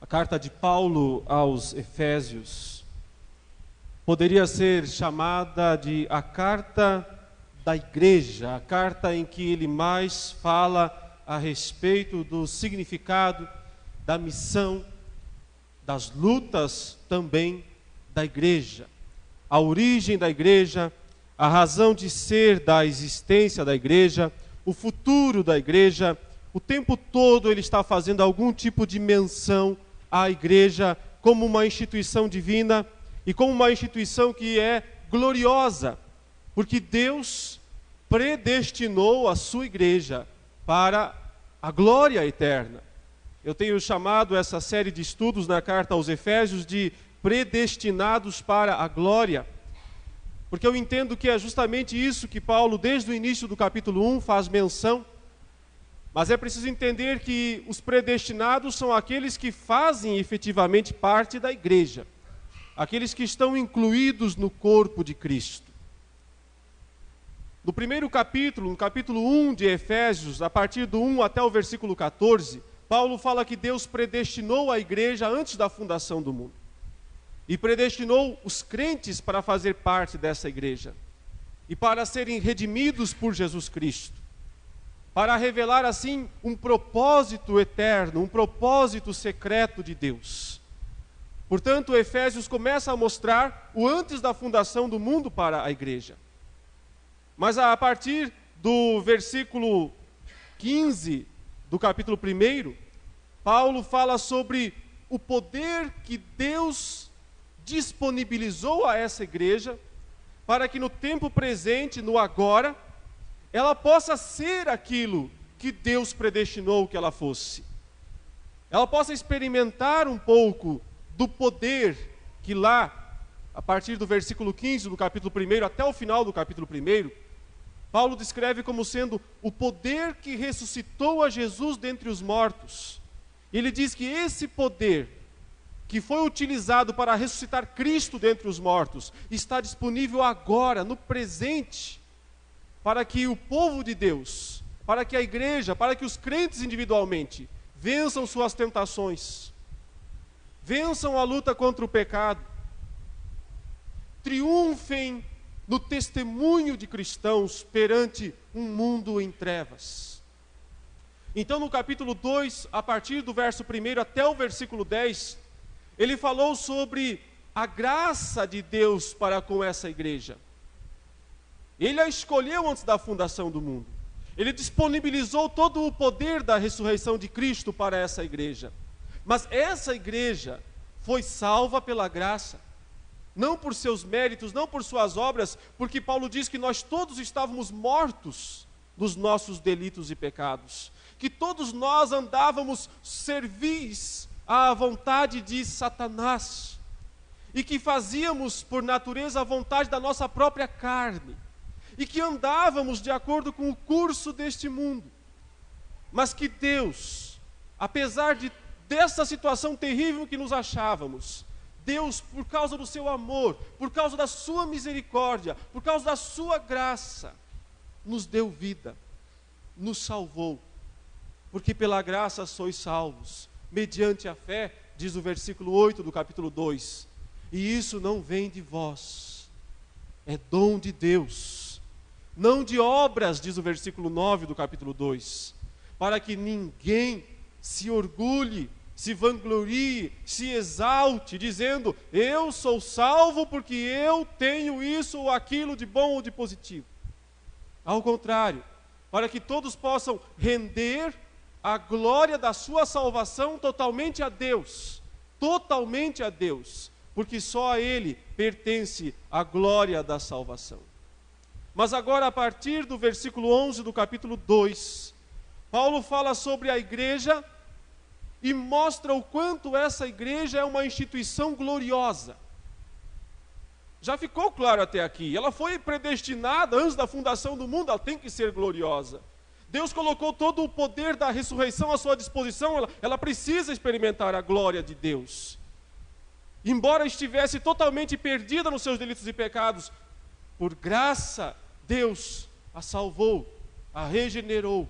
carta de Paulo aos Efésios poderia ser chamada de a carta da igreja, a carta em que ele mais fala a respeito do significado, da missão, das lutas também da igreja, a origem da igreja, a razão de ser da existência da igreja, o futuro da igreja. O tempo todo ele está fazendo algum tipo de menção à igreja como uma instituição divina e como uma instituição que é gloriosa, porque Deus predestinou a sua igreja para a glória eterna. Eu tenho chamado essa série de estudos na carta aos Efésios de predestinados para a glória, porque eu entendo que é justamente isso que Paulo, desde o início do capítulo 1, faz menção. Mas é preciso entender que os predestinados são aqueles que fazem efetivamente parte da igreja, aqueles que estão incluídos no corpo de Cristo. No primeiro capítulo, no capítulo 1 de Efésios, a partir do 1 até o versículo 14, Paulo fala que Deus predestinou a igreja antes da fundação do mundo. E predestinou os crentes para fazer parte dessa igreja. E para serem redimidos por Jesus Cristo. Para revelar assim um propósito eterno, um propósito secreto de Deus. Portanto, Efésios começa a mostrar o antes da fundação do mundo para a igreja. Mas a partir do versículo 15 do capítulo 1, Paulo fala sobre o poder que Deus disponibilizou a essa igreja para que no tempo presente, no agora, ela possa ser aquilo que Deus predestinou que ela fosse. Ela possa experimentar um pouco do poder que lá, a partir do versículo 15 do capítulo 1 até o final do capítulo 1, Paulo descreve como sendo o poder que ressuscitou a Jesus dentre os mortos. Ele diz que esse poder que foi utilizado para ressuscitar Cristo dentre os mortos está disponível agora, no presente, para que o povo de Deus, para que a igreja, para que os crentes individualmente vençam suas tentações, vençam a luta contra o pecado, triunfem no testemunho de cristãos perante um mundo em trevas. Então, no capítulo 2, a partir do verso 1 até o versículo 10, ele falou sobre a graça de Deus para com essa igreja. Ele a escolheu antes da fundação do mundo. Ele disponibilizou todo o poder da ressurreição de Cristo para essa igreja. Mas essa igreja foi salva pela graça. Não por seus méritos, não por suas obras, porque Paulo diz que nós todos estávamos mortos dos nossos delitos e pecados. Que todos nós andávamos servis à vontade de Satanás. E que fazíamos por natureza a vontade da nossa própria carne. E que andávamos de acordo com o curso deste mundo. Mas que Deus, apesar dessa situação terrível que nos achávamos, Deus, por causa do seu amor, por causa da sua misericórdia, por causa da sua graça, nos deu vida, nos salvou. Porque pela graça sois salvos, mediante a fé, diz o versículo 8 do capítulo 2. E isso não vem de vós, é dom de Deus. Não de obras, diz o versículo 9 do capítulo 2, para que ninguém se orgulhe, se vanglorie, se exalte, dizendo, eu sou salvo porque eu tenho isso ou aquilo de bom ou de positivo. Ao contrário, para que todos possam render a glória da sua salvação totalmente a Deus, porque só a Ele pertence a glória da salvação. Mas agora, a partir do versículo 11 do capítulo 2, Paulo fala sobre a igreja e mostra o quanto essa igreja é uma instituição gloriosa. Já ficou claro até aqui, ela foi predestinada antes da fundação do mundo, ela tem que ser gloriosa. Deus colocou todo o poder da ressurreição à sua disposição, ela precisa experimentar a glória de Deus. Embora estivesse totalmente perdida nos seus delitos e pecados, por graça, Deus a salvou, a regenerou.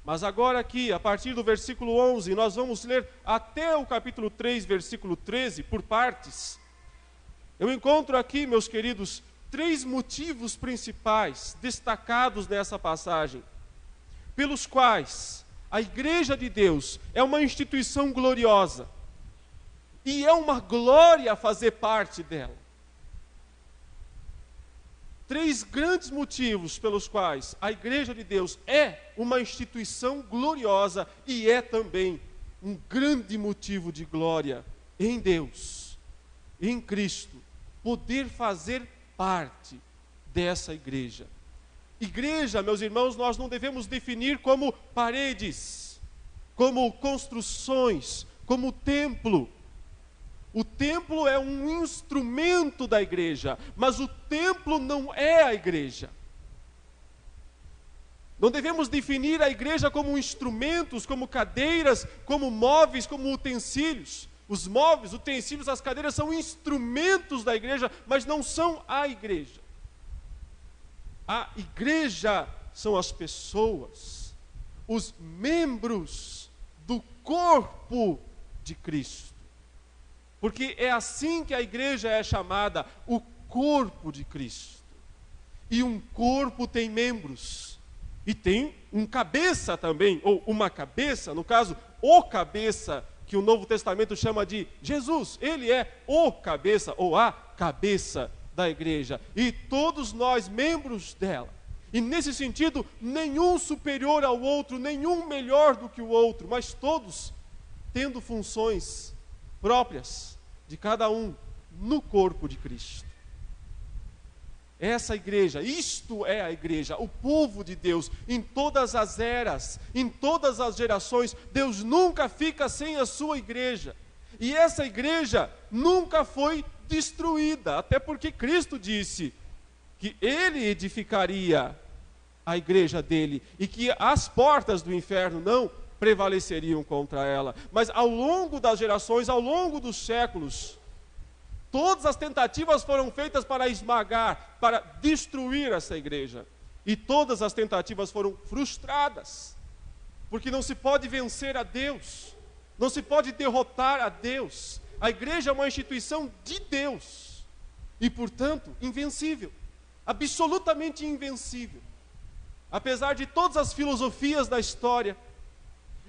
Mas agora aqui, a partir do versículo 11, nós vamos ler até o capítulo 3, versículo 13, por partes. Eu encontro aqui, meus queridos, 3 motivos principais destacados nessa passagem, pelos quais a Igreja de Deus é uma instituição gloriosa, e é uma glória fazer parte dela. 3 grandes motivos pelos quais a Igreja de Deus é uma instituição gloriosa e é também um grande motivo de glória em Deus, em Cristo, poder fazer parte dessa igreja. Igreja, meus irmãos, nós não devemos definir como paredes, como construções, como templo. O templo é um instrumento da igreja, mas o templo não é a igreja. Não devemos definir a igreja como instrumentos, como cadeiras, como móveis, como utensílios. Os móveis, utensílios, as cadeiras são instrumentos da igreja, mas não são a igreja. A igreja são as pessoas, os membros do corpo de Cristo. Porque é assim que a igreja é chamada, o corpo de Cristo. E um corpo tem membros, e tem um cabeça também, ou uma cabeça, no caso, o cabeça, que o Novo Testamento chama de Jesus. Ele é o cabeça, ou a cabeça da igreja. E todos nós, membros dela. E nesse sentido, nenhum superior ao outro, nenhum melhor do que o outro, mas todos tendo funções próprias de cada um no corpo de Cristo. Essa igreja, isto é a igreja, o povo de Deus, em todas as eras, em todas as gerações, Deus nunca fica sem a sua igreja. E essa igreja nunca foi destruída, até porque Cristo disse que Ele edificaria a igreja dele e que as portas do inferno não prevaleceriam contra ela. Mas ao longo das gerações, ao longo dos séculos, todas as tentativas foram feitas para esmagar, para destruir essa igreja. E todas as tentativas foram frustradas. Porque não se pode vencer a Deus, não se pode derrotar a Deus. A igreja é uma instituição de Deus e, portanto, invencível, absolutamente invencível. Apesar de todas as filosofias da história,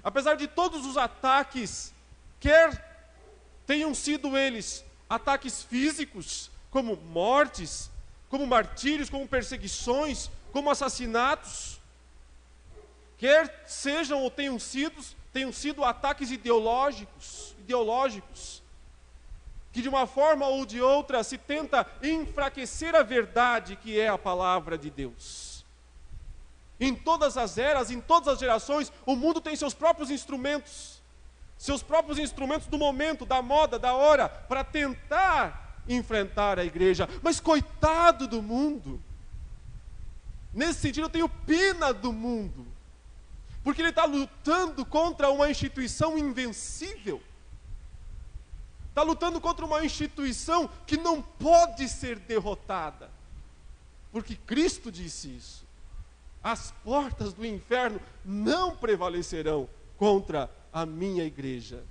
apesar de todos os ataques, quer tenham sido eles ataques físicos, como mortes, como martírios, como perseguições, como assassinatos, quer sejam ou tenham sido ataques ideológicos, que de uma forma ou de outra se tenta enfraquecer a verdade que é a palavra de Deus. Em todas as eras, em todas as gerações, o mundo tem seus próprios instrumentos do momento, da moda, da hora, para tentar enfrentar a igreja. Mas coitado do mundo, nesse sentido eu tenho pena do mundo, porque ele está lutando contra uma instituição invencível, está lutando contra uma instituição que não pode ser derrotada, porque Cristo disse isso. As portas do inferno não prevalecerão contra a minha igreja.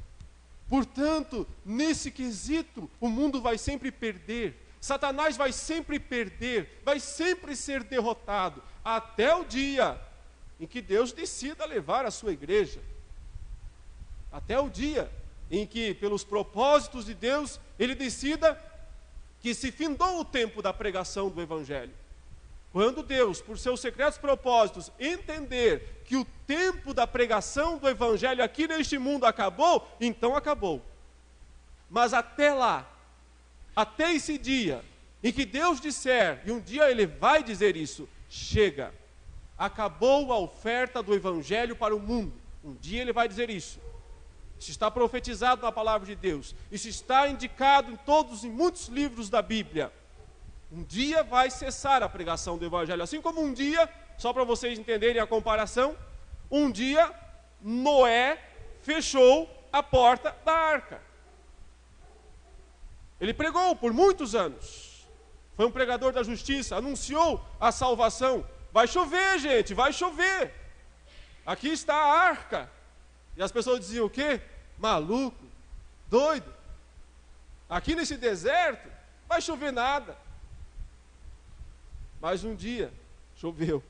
Portanto, nesse quesito, o mundo vai sempre perder. Satanás vai sempre perder, vai sempre ser derrotado, até o dia em que Deus decida levar a sua igreja. Até o dia em que, pelos propósitos de Deus, Ele decida que se findou o tempo da pregação do Evangelho. Quando Deus, por seus secretos propósitos, entender que o tempo da pregação do Evangelho aqui neste mundo acabou, então acabou. Mas até lá, até esse dia, em que Deus disser, e um dia Ele vai dizer isso, chega, acabou a oferta do Evangelho para o mundo. Um dia Ele vai dizer isso. Isso está profetizado na palavra de Deus. Isso está indicado em muitos livros da Bíblia. Um dia vai cessar a pregação do Evangelho, assim como um dia, só para vocês entenderem a comparação, um dia Noé fechou a porta da arca. Ele pregou por muitos anos, foi um pregador da justiça, anunciou a salvação. Vai chover, gente, vai chover. aqui está a arca. E as pessoas diziam: o quê? Maluco, doido. Aqui nesse deserto, vai chover nada. Mas um dia, choveu.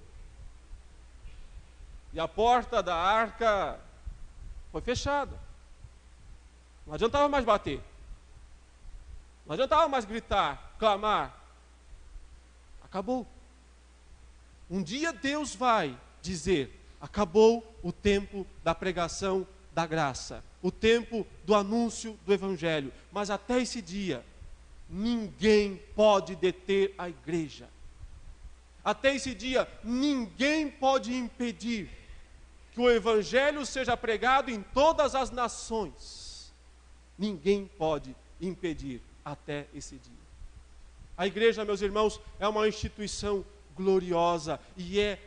E a porta da arca foi fechada. Não adiantava mais bater. Não adiantava mais gritar, clamar. Acabou. Um dia Deus vai dizer: acabou o tempo da pregação da graça, o tempo do anúncio do Evangelho. Mas até esse dia, ninguém pode deter a igreja. Até esse dia, ninguém pode impedir que o Evangelho seja pregado em todas as nações. Ninguém pode impedir até esse dia. A igreja, meus irmãos, é uma instituição gloriosa e é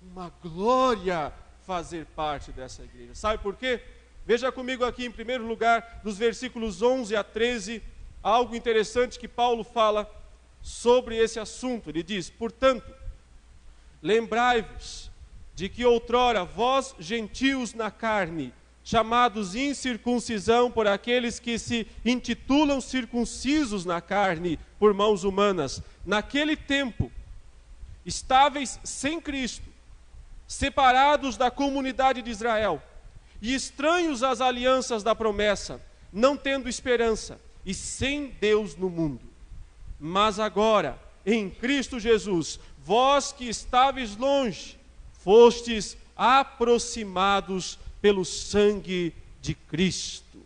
uma glória fazer parte dessa igreja. Sabe por quê? Veja comigo aqui, em primeiro lugar, dos versículos 11 a 13, algo interessante que Paulo fala sobre esse assunto. Ele diz: portanto, lembrai-vos de que outrora vós, gentios na carne, chamados incircuncisão por aqueles que se intitulam circuncisos na carne por mãos humanas, naquele tempo, estáveis sem Cristo, separados da comunidade de Israel, e estranhos às alianças da promessa, não tendo esperança, e sem Deus no mundo. Mas agora, em Cristo Jesus, vós que estáveis longe, fostes aproximados pelo sangue de Cristo.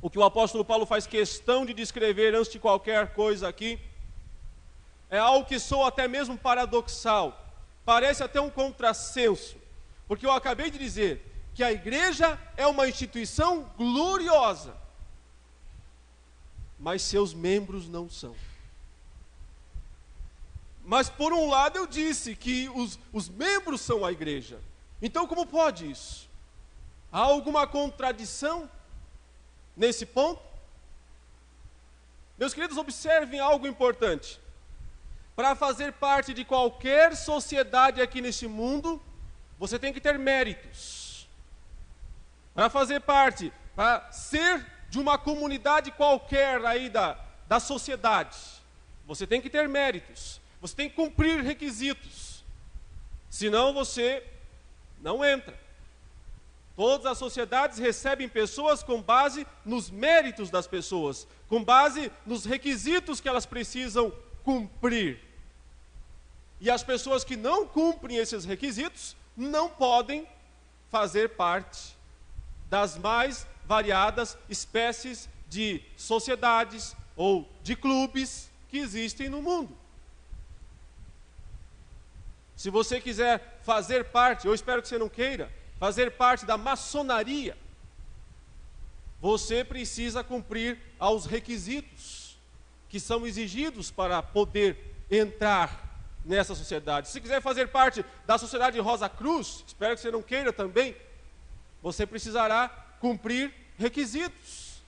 O que o apóstolo Paulo faz questão de descrever antes de qualquer coisa aqui, é algo que soa até mesmo paradoxal, parece até um contrassenso, porque eu acabei de dizer que a igreja é uma instituição gloriosa, mas seus membros não são. Mas por um lado eu disse que os membros são a igreja. Então como pode isso? Há alguma contradição nesse ponto? Meus queridos, observem algo importante. Para fazer parte de qualquer sociedade aqui neste mundo, você tem que ter méritos. Para fazer parte, para ser de uma comunidade qualquer aí da sociedade, você tem que ter méritos. Você tem que cumprir requisitos, senão você não entra. Todas as sociedades recebem pessoas com base nos méritos das pessoas, com base nos requisitos que elas precisam cumprir. E as pessoas que não cumprem esses requisitos não podem fazer parte das mais variadas espécies de sociedades ou de clubes que existem no mundo. Se você quiser fazer parte, eu espero que você não queira, fazer parte da maçonaria, você precisa cumprir aos requisitos que são exigidos para poder entrar nessa sociedade. Se quiser fazer parte da sociedade Rosa Cruz, espero que você não queira também, você precisará cumprir requisitos.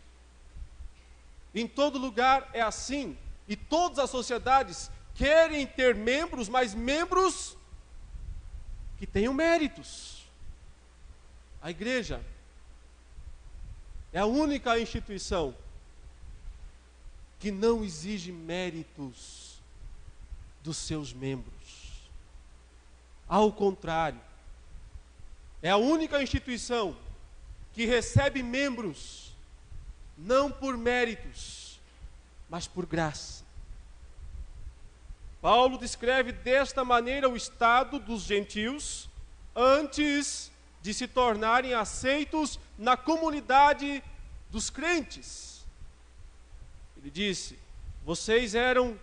Em todo lugar é assim, e todas as sociedades querem ter membros, mas membros que tenham méritos. A igreja é a única instituição que não exige méritos dos seus membros. Ao contrário, é a única instituição que recebe membros não por méritos, mas por graça. Paulo descreve desta maneira o estado dos gentios antes de se tornarem aceitos na comunidade dos crentes. Ele disse: vocês eram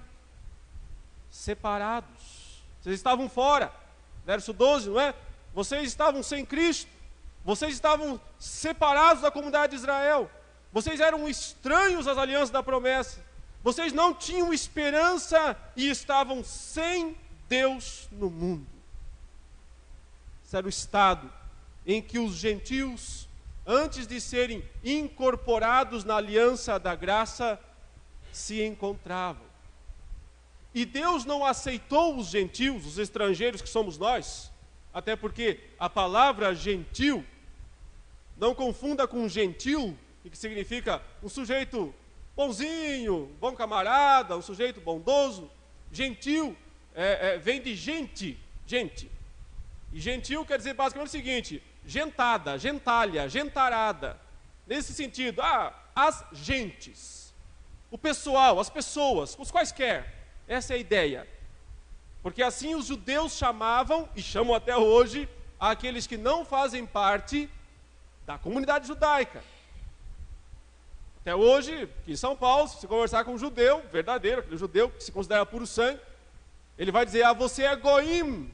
separados, vocês estavam fora. Verso 12, não é? Vocês estavam sem Cristo, vocês estavam separados da comunidade de Israel, vocês eram estranhos às alianças da promessa. Vocês não tinham esperança e estavam sem Deus no mundo. Esse era o estado em que os gentios, antes de serem incorporados na aliança da graça, se encontravam. E Deus não aceitou os gentios, os estrangeiros que somos nós, até porque a palavra gentil, não confunda com gentil, que significa um sujeito bonzinho, bom camarada, um sujeito bondoso. Gentil vem de gente. E gentil quer dizer basicamente o seguinte: gentada, gentalha, gentarada. Nesse sentido, as gentes, o pessoal, as pessoas, os quaisquer. Essa é a ideia. Porque assim os judeus chamavam, e chamam até hoje, aqueles que não fazem parte da comunidade judaica. Até hoje, aqui em São Paulo, se você conversar com um judeu verdadeiro, aquele judeu que se considera puro sangue, ele vai dizer: você é goim,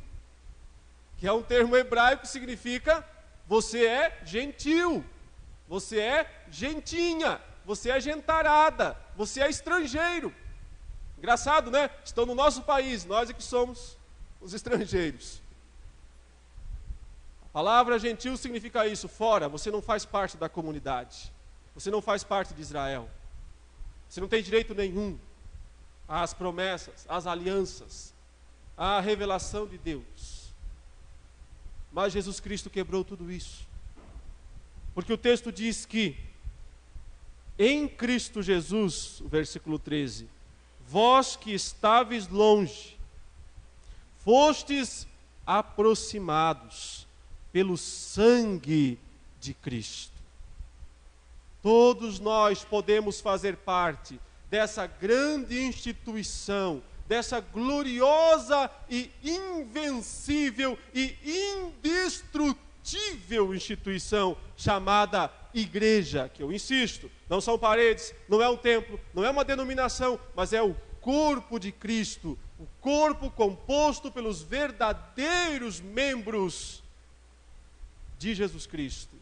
que é um termo hebraico que significa você é gentil, você é gentinha, você é gentarada, você é estrangeiro. Engraçado, né? Estão no nosso país, nós é que somos os estrangeiros. A palavra gentil significa isso: fora, você não faz parte da comunidade, você não faz parte de Israel, você não tem direito nenhum às promessas, às alianças, à revelação de Deus. Mas Jesus Cristo quebrou tudo isso, porque o texto diz que em Cristo Jesus, o versículo 13, vós que estáveis longe, fostes aproximados pelo sangue de Cristo. Todos nós podemos fazer parte dessa grande instituição, dessa gloriosa e invencível e indestrutível instituição chamada igreja, que eu insisto, não são paredes, não é um templo, não é uma denominação, mas é o corpo de Cristo, o corpo composto pelos verdadeiros membros de Jesus Cristo.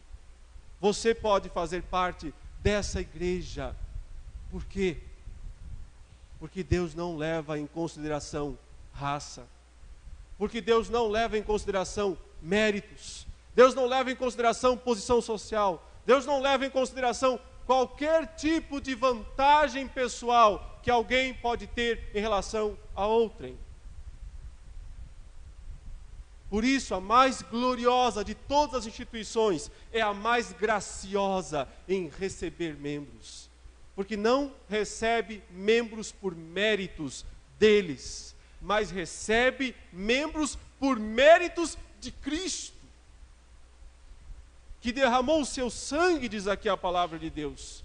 Você pode fazer parte dessa igreja. Por quê? Porque Deus não leva em consideração raça, porque Deus não leva em consideração méritos, Deus não leva em consideração posição social, Deus não leva em consideração qualquer tipo de vantagem pessoal que alguém pode ter em relação a outrem. Por isso, a mais gloriosa de todas as instituições é a mais graciosa em receber membros. Porque não recebe membros por méritos deles, mas recebe membros por méritos de Cristo, que derramou o seu sangue, diz aqui a palavra de Deus.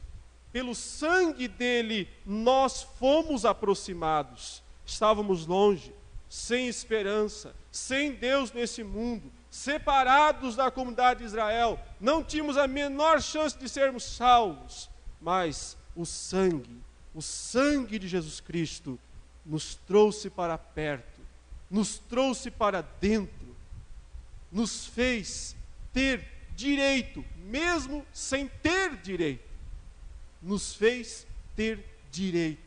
Pelo sangue dele nós fomos aproximados. Estávamos longe, sem esperança, sem Deus nesse mundo, separados da comunidade de Israel, não tínhamos a menor chance de sermos salvos, mas o sangue de Jesus Cristo nos trouxe para perto, nos trouxe para dentro, nos fez ter direito, mesmo sem ter direito, nos fez ter direito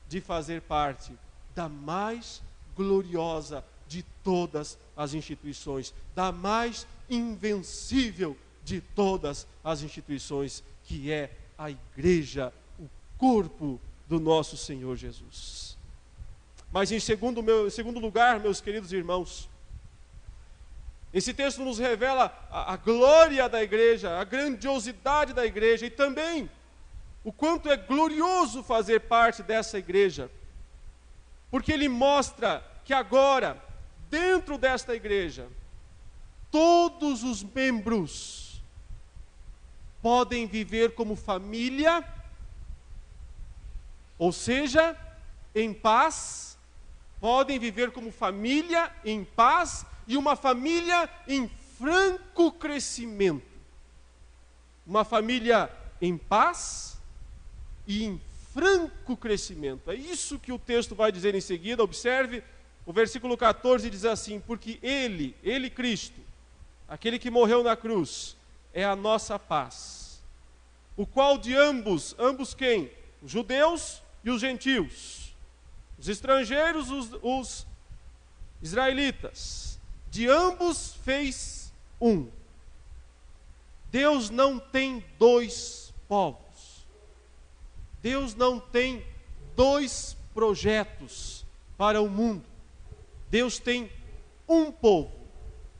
de fazer parte da mais gloriosa de todas as instituições, da mais invencível de todas as instituições, que é a igreja, o corpo do nosso Senhor Jesus. Mas em segundo lugar, meus queridos irmãos, esse texto nos revela a glória da igreja, a grandiosidade da igreja e também o quanto é glorioso fazer parte dessa igreja, porque ele mostra que agora, dentro desta igreja, todos os membros podem viver como família, ou seja, em paz, podem viver como família em paz e uma família em franco crescimento. Uma família em paz e em franco crescimento. É isso que o texto vai dizer em seguida. Observe, o versículo 14 diz assim: porque Ele, Cristo, aquele que morreu na cruz, é a nossa paz, o qual de ambos quem? Os judeus e os gentios, os estrangeiros, os israelitas, de ambos fez um. Deus não tem dois povos, Deus não tem dois projetos para o mundo. Deus tem um povo,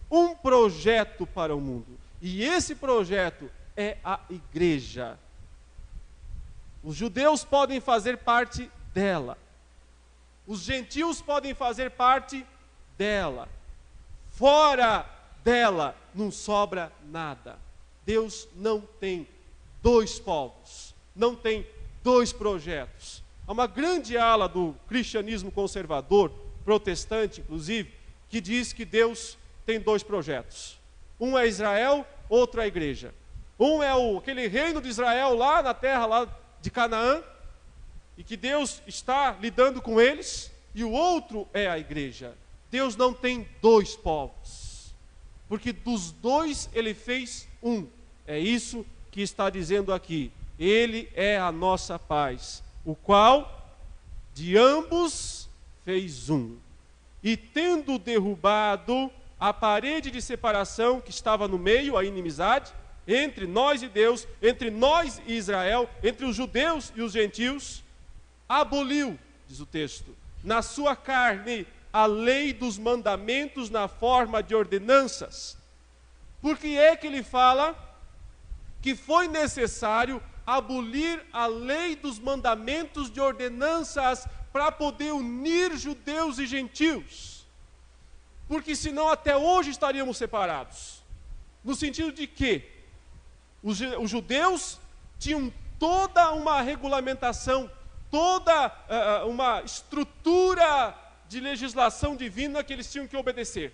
um projeto para o mundo. E esse projeto é a igreja. Os judeus podem fazer parte dela. Os gentios podem fazer parte dela. Fora dela não sobra nada. Deus não tem dois povos, não tem dois projetos. Há uma grande ala do cristianismo conservador, protestante inclusive, que diz que Deus tem dois projetos. Um é Israel, outro é a igreja. Um é aquele reino de Israel lá na terra lá de Canaã, e que Deus está lidando com eles, e o outro é a igreja. Deus não tem dois povos, porque dos dois ele fez um. É isso que está dizendo aqui. Ele é a nossa paz, o qual de ambos fez um. E tendo derrubado a parede de separação que estava no meio, a inimizade, entre nós e Deus, entre nós e Israel, entre os judeus e os gentios, aboliu, diz o texto, na sua carne a lei dos mandamentos na forma de ordenanças. Por que é que ele fala que foi necessário abolir a lei dos mandamentos de ordenanças para poder unir judeus e gentios? Porque senão até hoje estaríamos separados. No sentido de que os judeus tinham toda uma regulamentação, toda uma estrutura de legislação divina que eles tinham que obedecer,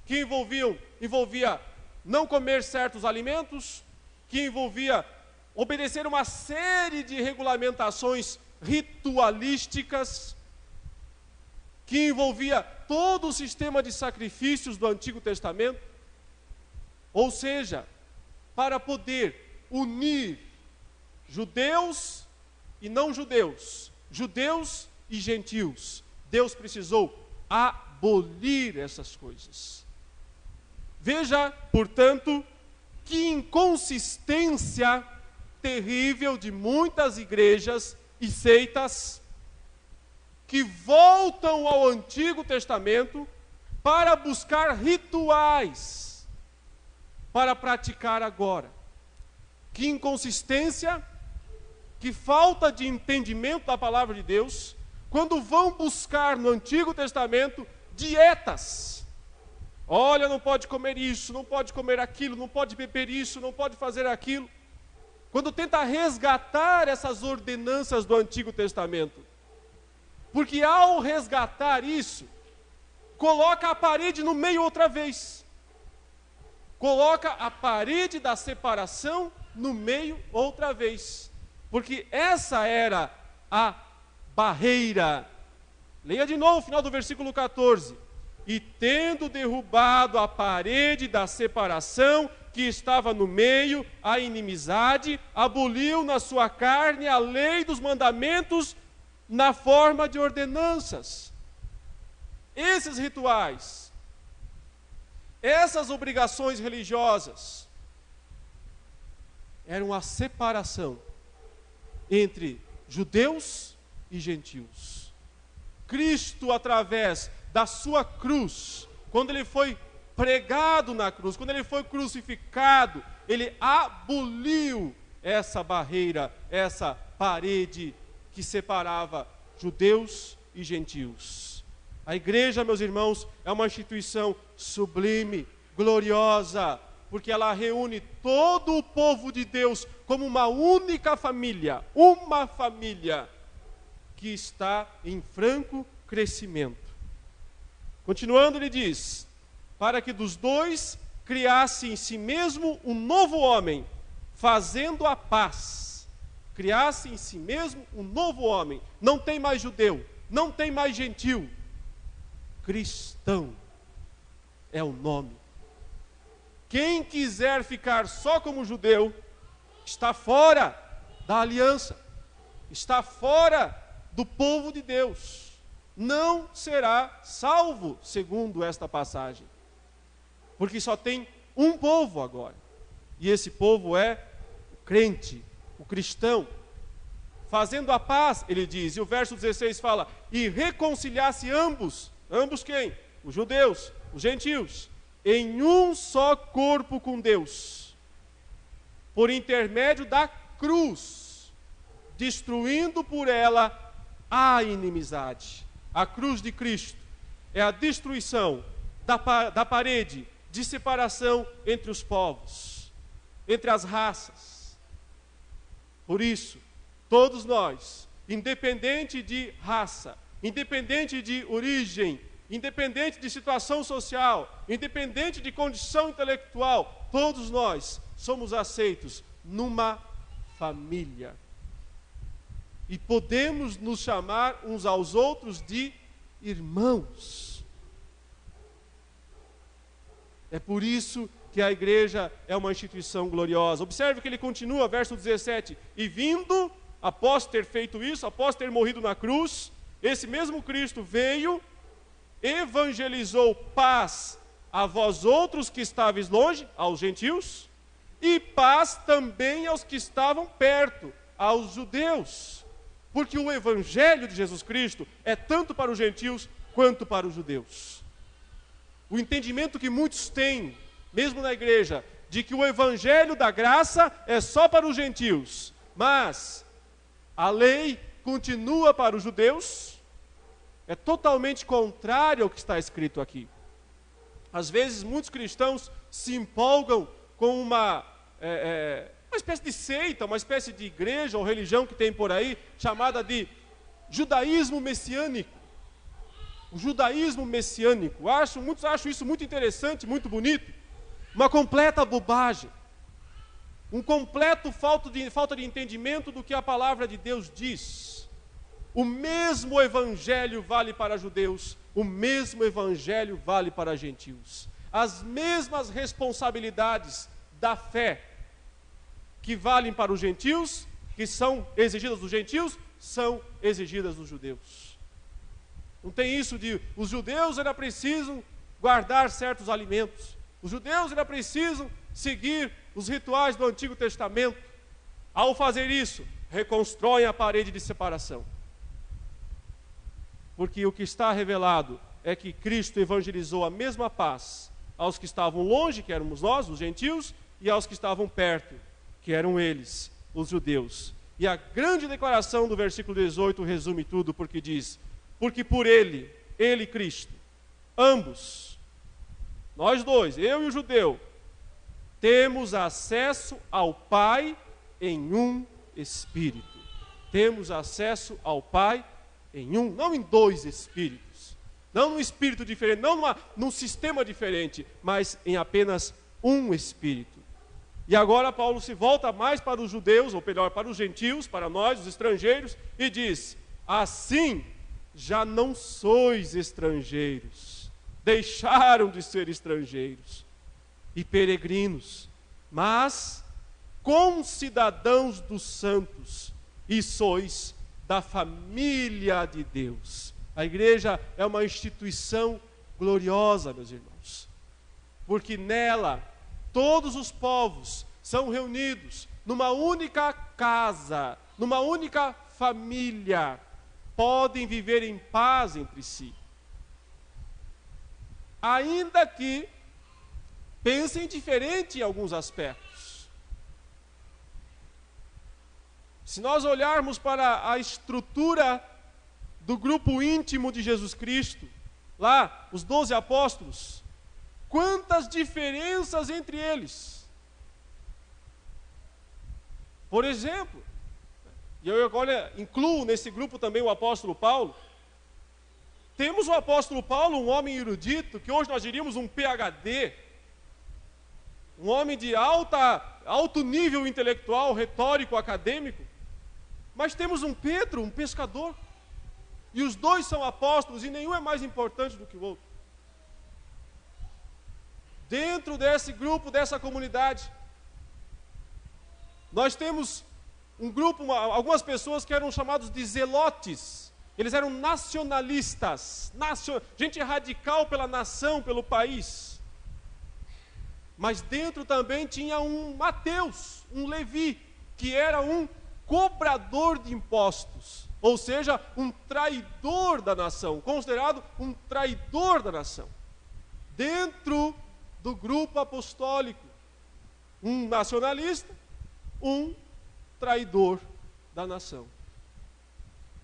que envolvia não comer certos alimentos, que envolvia obedecer uma série de regulamentações ritualísticas, que envolvia todo o sistema de sacrifícios do Antigo Testamento. Ou seja, para poder unir judeus e não judeus, judeus e gentios, Deus precisou abolir essas coisas. Veja, portanto, que inconsistência terrível de muitas igrejas e seitas que voltam ao Antigo Testamento para buscar rituais para praticar agora. Que inconsistência, que falta de entendimento da palavra de Deus, quando vão buscar no Antigo Testamento dietas. Olha, não pode comer isso, não pode comer aquilo, não pode beber isso, não pode fazer aquilo. Quando tenta resgatar essas ordenanças do Antigo Testamento. Porque ao resgatar isso, coloca a parede no meio outra vez. Coloca a parede da separação no meio outra vez. Porque essa era a barreira. Leia de novo o final do versículo 14. E tendo derrubado a parede da separação que estava no meio, a inimizade, aboliu na sua carne a lei dos mandamentos na forma de ordenanças. Esses rituais, essas obrigações religiosas, eram a separação entre judeus e gentios. Cristo, através da sua cruz, quando ele foi pregado na cruz, quando ele foi crucificado, ele aboliu essa barreira, essa parede que separava judeus e gentios. A igreja, meus irmãos, é uma instituição sublime, gloriosa, porque ela reúne todo o povo de Deus como uma única família, uma família que está em franco crescimento. Continuando, ele diz: para que dos dois criasse em si mesmo um novo homem, fazendo a paz. Criasse em si mesmo um novo homem. Não tem mais judeu, não tem mais gentil. Cristão é o nome. Quem quiser ficar só como judeu, está fora da aliança, está fora do povo de Deus. Não será salvo, segundo esta passagem. Porque só tem um povo agora. E esse povo é o crente, o cristão. Fazendo a paz, ele diz, e o verso 16 fala, e reconciliasse ambos. Ambos quem? Os judeus, os gentios. em um só corpo com Deus, por intermédio da cruz, destruindo por ela a inimizade. A cruz de Cristo é a destruição da parede de separação entre os povos, entre as raças. Por isso, todos nós, independente de raça, independente de origem, independente de situação social, independente de condição intelectual, todos nós somos aceitos numa família. E podemos nos chamar uns aos outros de irmãos. É por isso que a igreja é uma instituição gloriosa. Observe que ele continua, verso 17. E vindo, após ter feito isso, após ter morrido na cruz, esse mesmo Cristo veio, evangelizou paz a vós outros que estáveis longe, aos gentios, e paz também aos que estavam perto, aos judeus. Porque o evangelho de Jesus Cristo é tanto para os gentios quanto para os judeus. O entendimento que muitos têm, mesmo na igreja, de que o evangelho da graça é só para os gentios, mas a lei continua para os judeus, é totalmente contrário ao que está escrito aqui. Às vezes muitos cristãos se empolgam com uma espécie de seita, uma espécie de igreja ou religião que tem por aí, chamada de judaísmo messiânico. O judaísmo messiânico. Muitos acham isso muito interessante, muito bonito. Uma completa bobagem. Um completo falta de entendimento do que a palavra de Deus diz. O mesmo evangelho vale para judeus, o mesmo evangelho vale para gentios. As mesmas responsabilidades da fé que valem para os gentios, que são exigidas dos gentios, são exigidas dos judeus. Não tem isso de os judeus ainda precisam guardar certos alimentos, os judeus ainda precisam seguir os rituais do Antigo Testamento. Ao fazer isso, reconstroem a parede de separação. Porque o que está revelado é que Cristo evangelizou a mesma paz aos que estavam longe, que éramos nós, os gentios, e aos que estavam perto, que eram eles, os judeus. E a grande declaração do versículo 18 resume tudo, porque diz: porque por ele, Cristo, ambos, nós dois, eu e o judeu, temos acesso ao Pai em um Espírito. Temos acesso ao Pai em um, não em dois Espíritos, não num Espírito diferente, não num sistema diferente, mas em apenas um Espírito. E agora Paulo se volta mais para os judeus, ou melhor, para os gentios, para nós, os estrangeiros, e diz: assim já não sois estrangeiros, deixaram de ser estrangeiros e peregrinos, mas concidadãos dos santos, e sois da família de Deus. A igreja é uma instituição gloriosa, meus irmãos, porque nela todos os povos são reunidos numa única casa, numa única família, podem viver em paz entre si. Ainda que pensem diferente em alguns aspectos. Se nós olharmos para a estrutura do grupo íntimo de Jesus Cristo, lá, os 12 apóstolos, quantas diferenças entre eles. Por exemplo, e eu agora incluo nesse grupo também o apóstolo Paulo. Temos o apóstolo Paulo, um homem erudito, que hoje nós diríamos um PhD, um homem de alto nível intelectual, retórico, acadêmico. Mas temos um Pedro, um pescador, e os dois são apóstolos, e nenhum é mais importante do que o outro. Dentro desse grupo, dessa comunidade, nós temos um grupo, algumas pessoas que eram chamados de zelotes. Eles eram nacionalistas, gente radical pela nação, pelo país. Mas dentro também tinha um Mateus, um Levi, que era um cobrador de impostos, ou seja, um traidor da nação, considerado um traidor da nação. Dentro do grupo apostólico. Um nacionalista, um traidor da nação.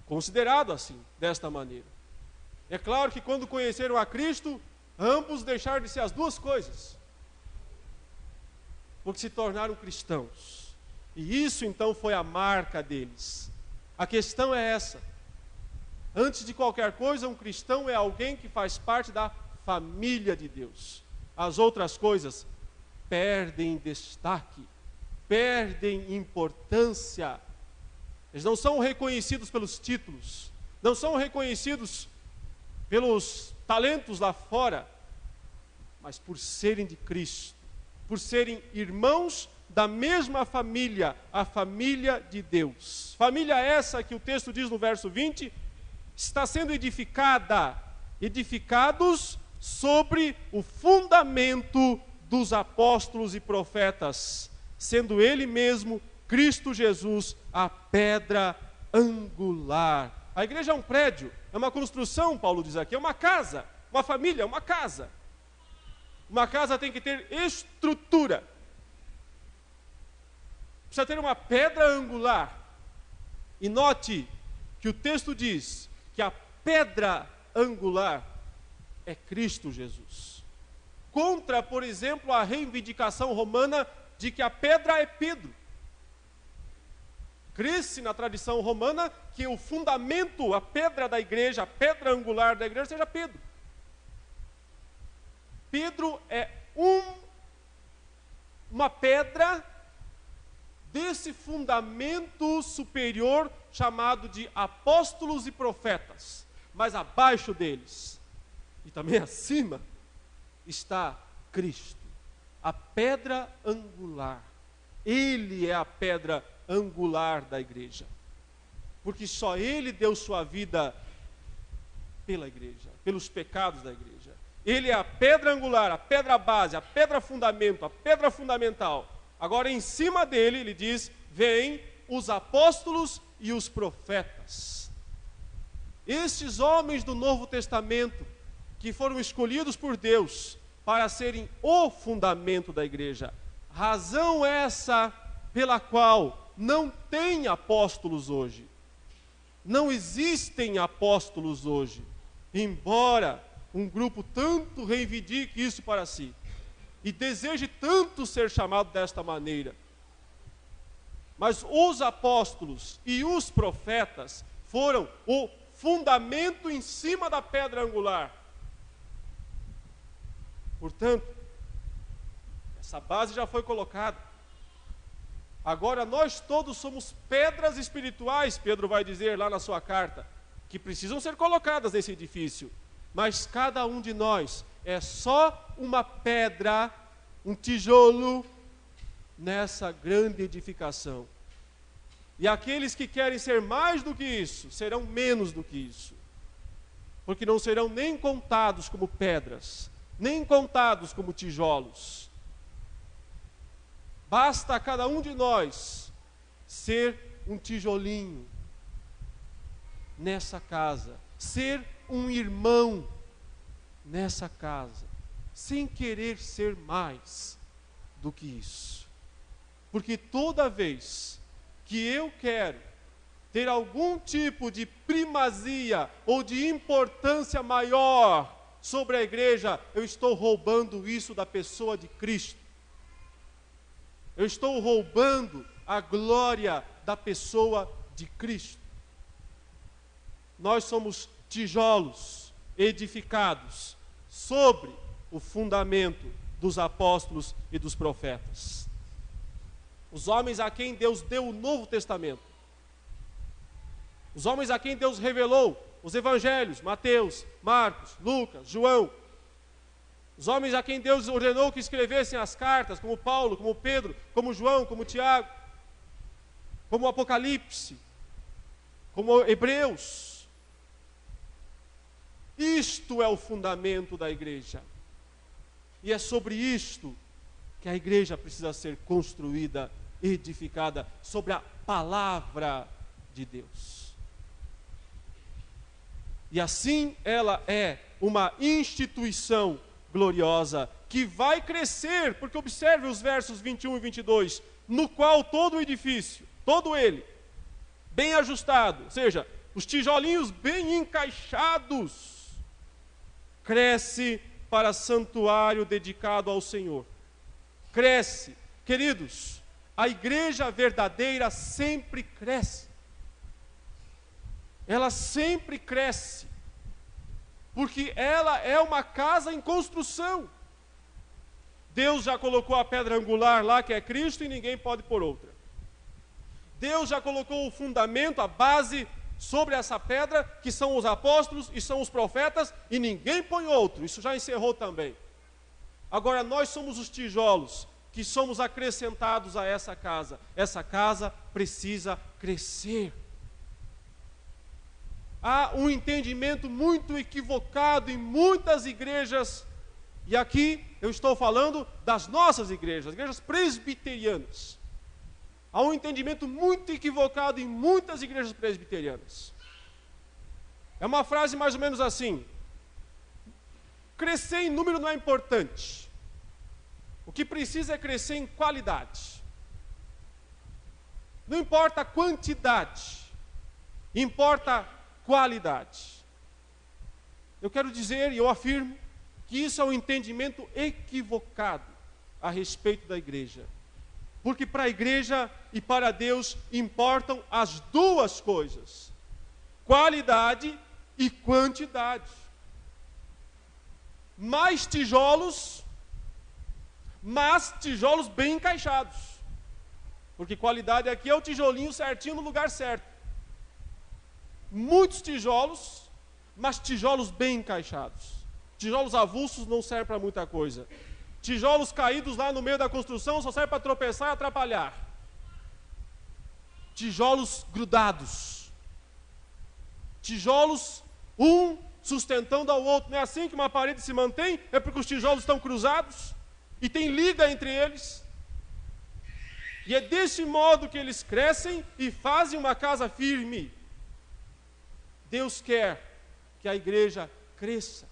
Considerado assim, desta maneira. É claro que quando conheceram a Cristo, ambos deixaram de ser as duas coisas, porque se tornaram cristãos. E isso então foi a marca deles. A questão é essa: antes de qualquer coisa, um cristão é alguém que faz parte da família de Deus. As outras coisas perdem destaque, perdem importância. Eles não são reconhecidos pelos títulos, não são reconhecidos pelos talentos lá fora, mas por serem de Cristo, por serem irmãos da mesma família, a família de Deus. Família essa que o texto diz no verso 20, está sendo edificados sobre o fundamento dos apóstolos e profetas, sendo Ele mesmo, Cristo Jesus, a pedra angular. A igreja é um prédio, é uma construção, Paulo diz aqui, é uma casa, uma família, é uma casa. Uma casa tem que ter estrutura. Precisa ter uma pedra angular. E note que o texto diz que a pedra angular é Cristo Jesus. Contra, por exemplo, a reivindicação romana de que a pedra é Pedro. Cresce na tradição romana que o fundamento, a pedra da igreja, a pedra angular da igreja seja Pedro. Pedro é uma pedra desse fundamento superior chamado de apóstolos e profetas. Mas abaixo deles, e também acima, está Cristo, a pedra angular. Ele é a pedra angular da igreja, porque só Ele deu sua vida pela igreja, pelos pecados da igreja. Ele é a pedra angular, a pedra base, a pedra fundamento, a pedra fundamental. Agora em cima dele, ele diz, vêm os apóstolos e os profetas. Estes homens do Novo Testamento, que foram escolhidos por Deus para serem o fundamento da igreja. Razão essa pela qual não tem apóstolos hoje. Não existem apóstolos hoje, embora um grupo tanto reivindique isso para si e deseje tanto ser chamado desta maneira. Mas os apóstolos e os profetas foram o fundamento em cima da pedra angular. Portanto, essa base já foi colocada. Agora nós todos somos pedras espirituais, Pedro vai dizer lá na sua carta, que precisam ser colocadas nesse edifício. Mas cada um de nós é só uma pedra, um tijolo nessa grande edificação. E aqueles que querem ser mais do que isso, serão menos do que isso. Porque não serão nem contados como pedras, nem contados como tijolos. Basta a cada um de nós ser um tijolinho nessa casa, ser um irmão nessa casa, sem querer ser mais do que isso. Porque toda vez que eu quero ter algum tipo de primazia ou de importância maior sobre a igreja, eu estou roubando isso da pessoa de Cristo. Eu estou roubando a glória da pessoa de Cristo. Nós somos tijolos edificados sobre o fundamento dos apóstolos e dos profetas. Os homens a quem Deus deu o Novo Testamento. Os homens a quem Deus revelou os evangelhos, Mateus, Marcos, Lucas, João. Os homens a quem Deus ordenou que escrevessem as cartas, como Paulo, como Pedro, como João, como Tiago, como o Apocalipse, como Hebreus. Isto é o fundamento da igreja. E é sobre isto que a igreja precisa ser construída, edificada, sobre a palavra de Deus. E assim ela é uma instituição gloriosa, que vai crescer, porque observe os versos 21 e 22, no qual todo o edifício, todo ele, bem ajustado, ou seja, os tijolinhos bem encaixados, cresce para santuário dedicado ao Senhor. Cresce. Queridos, a igreja verdadeira sempre cresce. Ela sempre cresce. Porque ela é uma casa em construção. Deus já colocou a pedra angular lá, que é Cristo, e ninguém pode pôr outra. Deus já colocou o fundamento, a base sobre essa pedra, que são os apóstolos e são os profetas, e ninguém põe outro. Isso já encerrou também. Agora nós somos os tijolos que somos acrescentados a essa casa. Essa casa precisa crescer. Há um entendimento muito equivocado em muitas igrejas, e aqui eu estou falando das nossas igrejas presbiterianas. Há um entendimento muito equivocado em muitas igrejas presbiterianas. É uma frase mais ou menos assim: crescer em número não é importante. O que precisa é crescer em qualidade. Não importa a quantidade, importa a qualidade. Eu quero dizer, e eu afirmo, que isso é um entendimento equivocado a respeito da igreja. Porque para a igreja e para Deus importam as duas coisas: qualidade e quantidade. Mais tijolos, mas tijolos bem encaixados. Porque qualidade aqui é o tijolinho certinho no lugar certo. Muitos tijolos, mas tijolos bem encaixados. Tijolos avulsos não servem para muita coisa. Tijolos caídos lá no meio da construção só servem para tropeçar e atrapalhar. Tijolos grudados. Tijolos, um sustentando ao outro. Não é assim que uma parede se mantém? É porque os tijolos estão cruzados e tem liga entre eles. E é desse modo que eles crescem e fazem uma casa firme. Deus quer que a igreja cresça.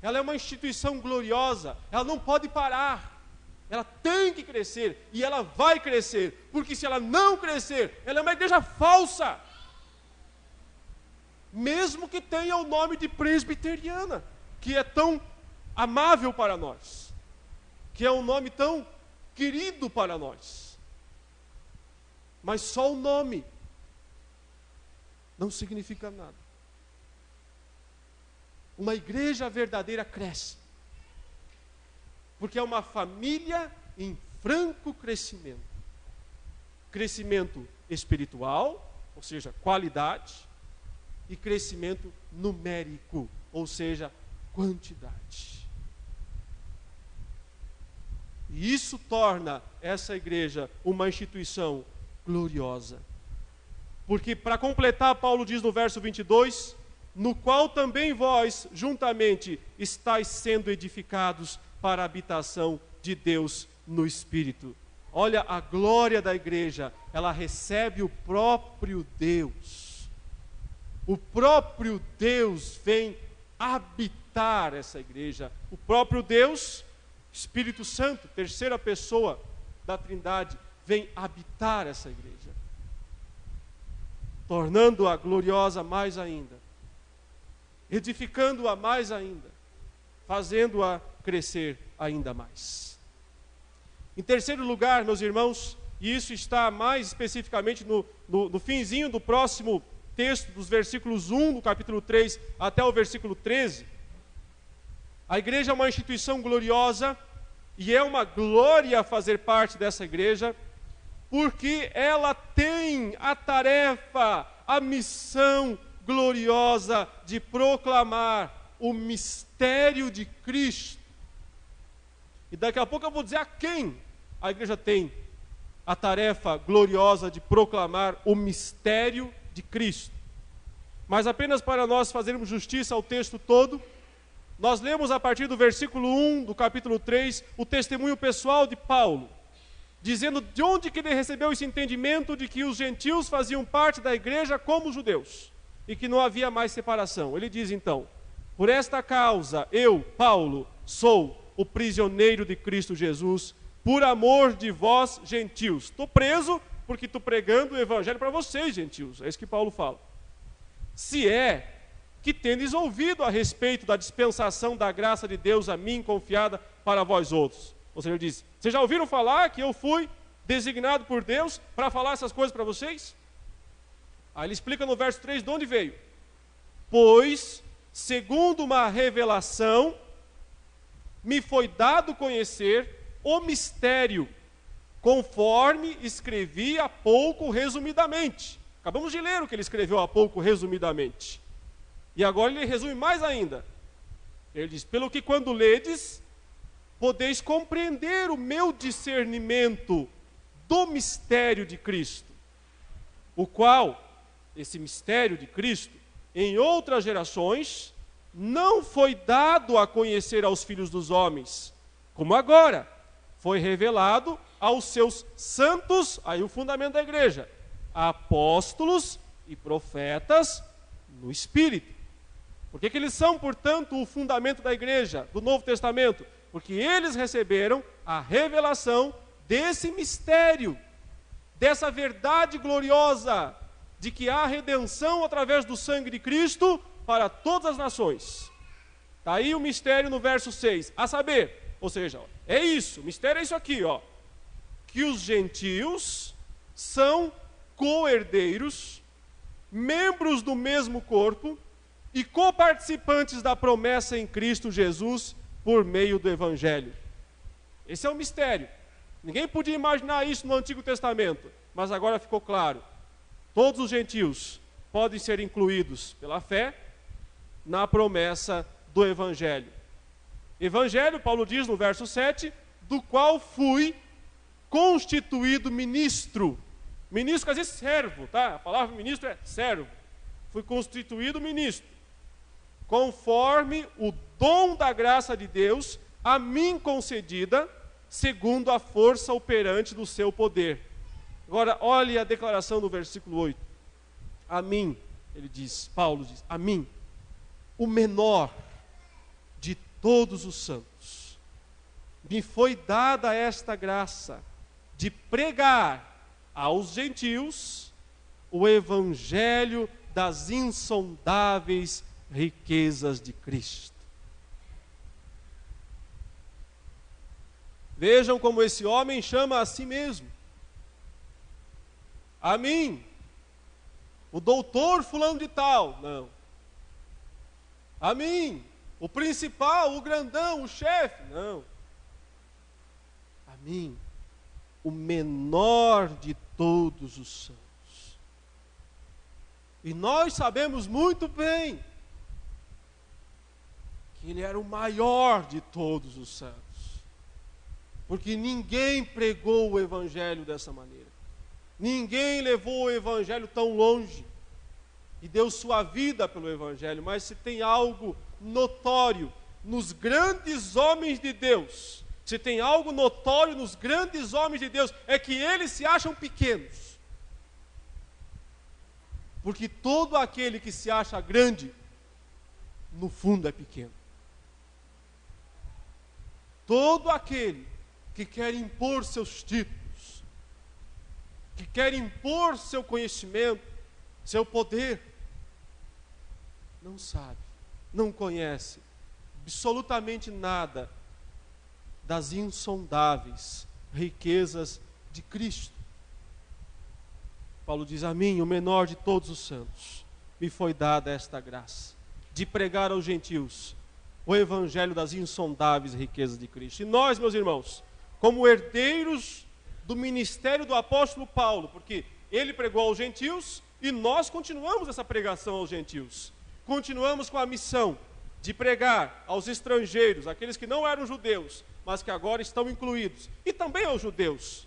Ela é uma instituição gloriosa, ela não pode parar, ela tem que crescer, e ela vai crescer, porque se ela não crescer, ela é uma igreja falsa, mesmo que tenha o nome de presbiteriana, que é tão amável para nós, que é um nome tão querido para nós, mas só o nome não significa nada. Uma igreja verdadeira cresce, porque é uma família em franco crescimento. Crescimento espiritual, ou seja, qualidade, e crescimento numérico, ou seja, quantidade. E isso torna essa igreja uma instituição gloriosa. Porque, para completar, Paulo diz no verso 22... no qual também vós, juntamente, estáis sendo edificados para a habitação de Deus no Espírito. Olha, a glória da igreja, ela recebe o próprio Deus. O próprio Deus vem habitar essa igreja. O próprio Deus, Espírito Santo, terceira pessoa da Trindade, vem habitar essa igreja, tornando-a gloriosa mais ainda, edificando-a mais ainda, fazendo-a crescer ainda mais. Em terceiro lugar, meus irmãos, e isso está mais especificamente no finzinho do próximo texto, dos versículos 1 do capítulo 3 até o versículo 13, a igreja é uma instituição gloriosa, e é uma glória fazer parte dessa igreja, porque ela tem a tarefa, a missão gloriosa de proclamar o mistério de Cristo. E daqui a pouco eu vou dizer a quem a igreja tem a tarefa gloriosa de proclamar o mistério de Cristo. Mas apenas para nós fazermos justiça ao texto todo, nós lemos a partir do versículo 1 do capítulo 3 o testemunho pessoal de Paulo, dizendo de onde que ele recebeu esse entendimento de que os gentios faziam parte da igreja como os judeus, e que não havia mais separação. Ele diz então: Por esta causa, eu, Paulo, sou o prisioneiro de Cristo Jesus, por amor de vós, gentios. Estou preso porque estou pregando o evangelho para vocês, gentios. É isso que Paulo fala. Se é que tendes ouvido a respeito da dispensação da graça de Deus a mim confiada para vós outros. Ou seja, ele diz, vocês já ouviram falar que eu fui designado por Deus para falar essas coisas para vocês? Aí ele explica no verso 3 de onde veio. Pois, segundo uma revelação, me foi dado conhecer o mistério, conforme escrevi há pouco resumidamente. Acabamos de ler o que ele escreveu há pouco resumidamente. E agora ele resume mais ainda. Ele diz, pelo que quando ledes, podeis compreender o meu discernimento do mistério de Cristo, o qual, esse mistério de Cristo, em outras gerações, não foi dado a conhecer aos filhos dos homens, como agora foi revelado aos seus santos, aí o fundamento da igreja, apóstolos e profetas no Espírito. Por que eles são, portanto, o fundamento da igreja, do Novo Testamento? Porque eles receberam a revelação desse mistério, dessa verdade gloriosa, de que há redenção através do sangue de Cristo para todas as nações. Está aí o mistério no verso 6, a saber, ou seja, é isso, o mistério é isso aqui, ó, que os gentios são co-herdeiros, membros do mesmo corpo e coparticipantes da promessa em Cristo Jesus por meio do Evangelho. Esse é o mistério. Ninguém podia imaginar isso no Antigo Testamento, mas agora ficou claro. Todos os gentios podem ser incluídos pela fé na promessa do Evangelho. Evangelho, Paulo diz no verso 7, do qual fui constituído ministro. Ministro quer dizer servo, tá? A palavra ministro é servo. Fui constituído ministro, conforme o dom da graça de Deus a mim concedida, segundo a força operante do seu poder. Agora, olhe a declaração do versículo 8. A mim, ele diz, Paulo diz, a mim, o menor de todos os santos, me foi dada esta graça de pregar aos gentios o evangelho das insondáveis riquezas de Cristo. Vejam como esse homem chama a si mesmo. A mim, o doutor fulano de tal, não. A mim, o principal, o grandão, o chefe, não. A mim, o menor de todos os santos. E nós sabemos muito bem que ele era o maior de todos os santos. Porque ninguém pregou o evangelho dessa maneira. Ninguém levou o evangelho tão longe e deu sua vida pelo evangelho. Mas se tem algo notório nos grandes homens de Deus, se tem algo notório nos grandes homens de Deus, é que eles se acham pequenos. Porque todo aquele que se acha grande, no fundo é pequeno. Todo aquele que quer impor seus títulos, que quer impor seu conhecimento, seu poder, não sabe, não conhece absolutamente nada das insondáveis riquezas de Cristo. Paulo diz, a mim, o menor de todos os santos, me foi dada esta graça, de pregar aos gentios o evangelho das insondáveis riquezas de Cristo. E nós, meus irmãos, como herdeiros do ministério do apóstolo Paulo, porque ele pregou aos gentios e nós continuamos essa pregação aos gentios. Continuamos com a missão de pregar aos estrangeiros, aqueles que não eram judeus, mas que agora estão incluídos, e também aos judeus,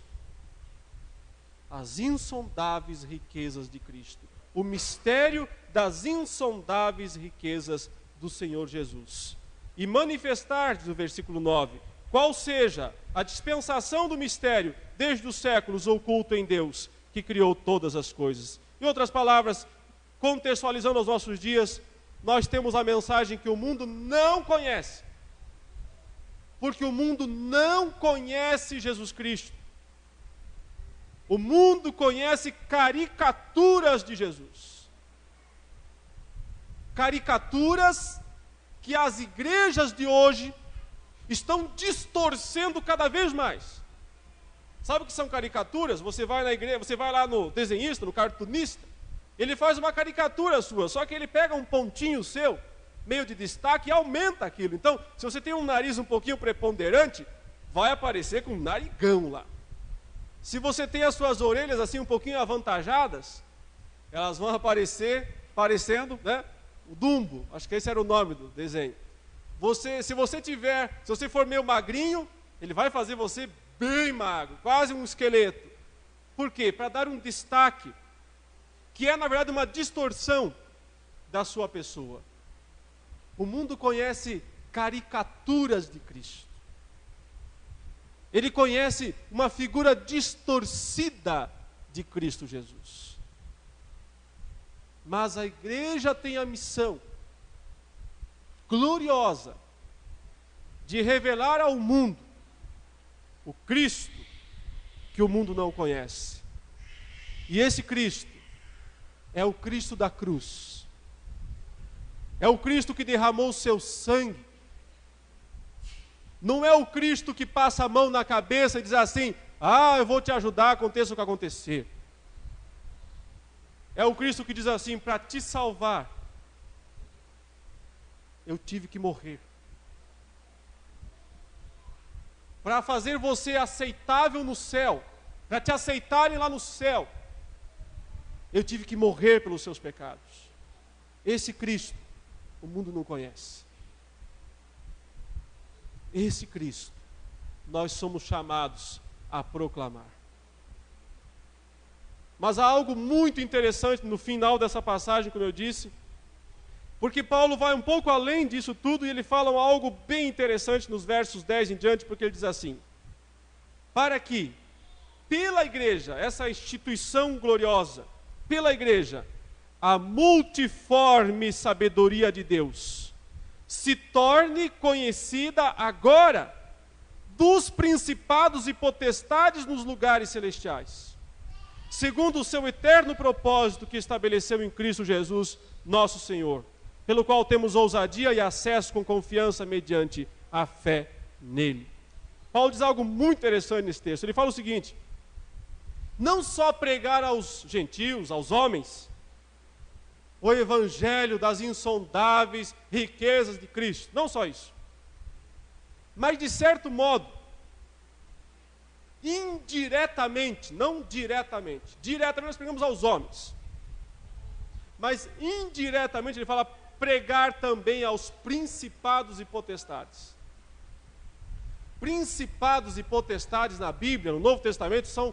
as insondáveis riquezas de Cristo, o mistério das insondáveis riquezas do Senhor Jesus. E manifestar, diz o versículo 9, qual seja a dispensação do mistério desde os séculos oculto em Deus, que criou todas as coisas. Em outras palavras, contextualizando aos nossos dias, nós temos a mensagem que o mundo não conhece. Porque o mundo não conhece Jesus Cristo. O mundo conhece caricaturas de Jesus. Caricaturas que as igrejas de hoje estão distorcendo cada vez mais. Sabe o que são caricaturas? Você vai na igreja, você vai lá no desenhista, no cartunista, ele faz uma caricatura sua, só que ele pega um pontinho seu, meio de destaque, e aumenta aquilo. Então, se você tem um nariz um pouquinho preponderante, vai aparecer com um narigão lá. Se você tem as suas orelhas assim um pouquinho avantajadas, elas vão aparecer parecendo, né, o Dumbo. Acho que esse era o nome do desenho. Se você for meio magrinho, ele vai fazer você bem magro, quase um esqueleto. Por quê? Para dar um destaque, que é na verdade uma distorção da sua pessoa. O mundo conhece caricaturas de Cristo. Ele conhece uma figura distorcida de Cristo Jesus. Mas a igreja tem a missão gloriosa de revelar ao mundo o Cristo que o mundo não conhece. E esse Cristo é o Cristo da cruz. É o Cristo que derramou o seu sangue. Não é o Cristo que passa a mão na cabeça e diz assim: ah, eu vou te ajudar, aconteça o que acontecer. É o Cristo que diz assim: para te salvar, eu tive que morrer. Para fazer você aceitável no céu, para te aceitarem lá no céu, eu tive que morrer pelos seus pecados. Esse Cristo o mundo não conhece. Esse Cristo nós somos chamados a proclamar. Mas há algo muito interessante no final dessa passagem, como eu disse, porque Paulo vai um pouco além disso tudo e ele fala algo bem interessante nos versos 10 em diante, porque ele diz assim: para que, pela igreja, essa instituição gloriosa, pela igreja, a multiforme sabedoria de Deus se torne conhecida agora dos principados e potestades nos lugares celestiais, segundo o seu eterno propósito que estabeleceu em Cristo Jesus, nosso Senhor, pelo qual temos ousadia e acesso com confiança mediante a fé nele. Paulo diz algo muito interessante nesse texto. Ele fala o seguinte: não só pregar aos gentios, aos homens, o evangelho das insondáveis riquezas de Cristo, não só isso, mas de certo modo, indiretamente, não diretamente, diretamente nós pregamos aos homens, mas indiretamente ele fala pregar também aos principados e potestades. Principados e potestades na Bíblia, no Novo Testamento, são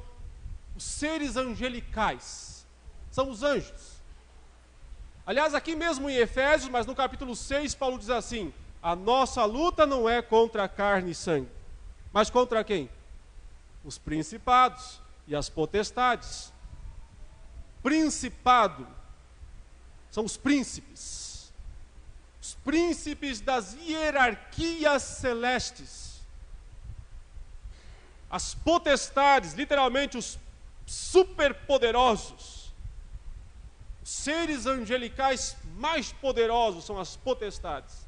os seres angelicais, são os anjos. Aliás, aqui mesmo em Efésios, mas no capítulo 6, Paulo diz assim: a nossa luta não é contra a carne e sangue, mas contra quem? Os principados e as potestades. Principado são os príncipes das hierarquias celestes. As potestades, literalmente os superpoderosos, seres angelicais mais poderosos são as potestades.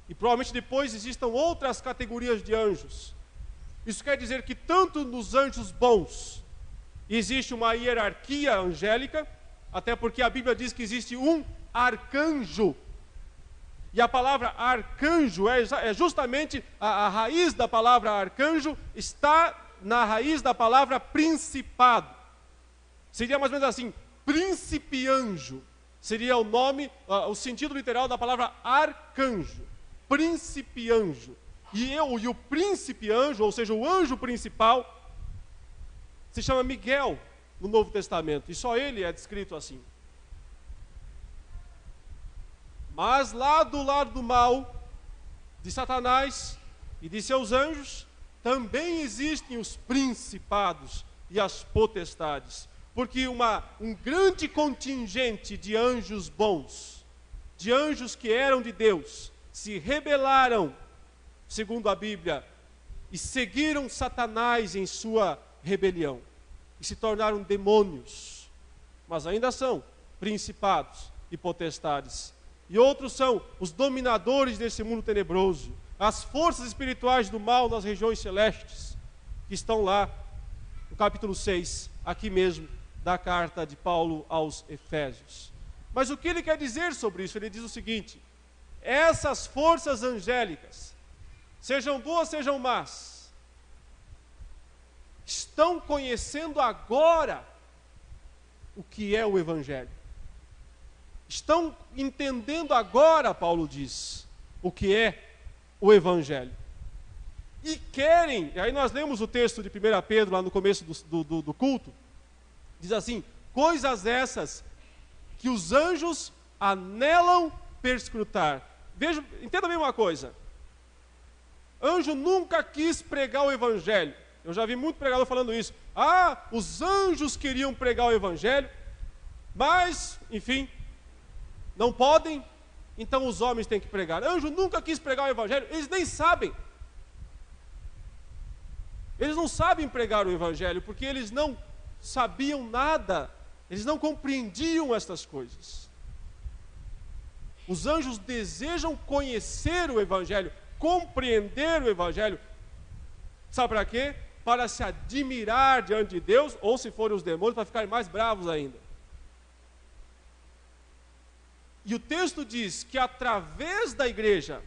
E provavelmente depois existam outras categorias de anjos. Isso quer dizer que tanto nos anjos bons existe uma hierarquia angélica, até porque a Bíblia diz que existe um arcanjo. E a palavra arcanjo é justamente a raiz da palavra arcanjo, está na raiz da palavra principado. Seria mais ou menos assim: príncipe anjo seria o nome, o sentido literal da palavra arcanjo. Príncipe anjo. E o príncipe anjo, ou seja, o anjo principal, se chama Miguel no Novo Testamento, e só ele é descrito assim. Mas lá do lado do mal, de Satanás e de seus anjos, também existem os principados e as potestades. Porque um grande contingente de anjos bons de anjos que eram de Deus, se rebelaram, segundo a Bíblia, e seguiram Satanás em sua rebelião, e se tornaram demônios, mas ainda são principados e potestades. E outros são os dominadores desse mundo tenebroso, as forças espirituais do mal nas regiões celestes, que estão lá no capítulo 6, aqui mesmo, da carta de Paulo aos Efésios. Mas o que ele quer dizer sobre isso? Ele diz o seguinte: essas forças angélicas, sejam boas, sejam más, estão conhecendo agora o que é o Evangelho. Estão entendendo agora, Paulo diz, o que é o Evangelho. E querem, aí nós lemos o texto de 1 Pedro, lá no começo do culto, diz assim: coisas essas que os anjos anelam perscrutar. Veja, entenda bem uma coisa. Anjo nunca quis pregar o Evangelho. Eu já vi muito pregador falando isso. Ah, os anjos queriam pregar o Evangelho, mas, enfim, não podem, então os homens têm que pregar. Anjo nunca quis pregar o Evangelho, eles nem sabem. Eles não sabem pregar o Evangelho, porque eles não sabiam nada, eles não compreendiam estas coisas. Os anjos desejam conhecer o Evangelho, compreender o Evangelho. Sabe para quê? Para se admirar diante de Deus, ou se forem os demônios, para ficarem mais bravos ainda. E o texto diz que através da igreja,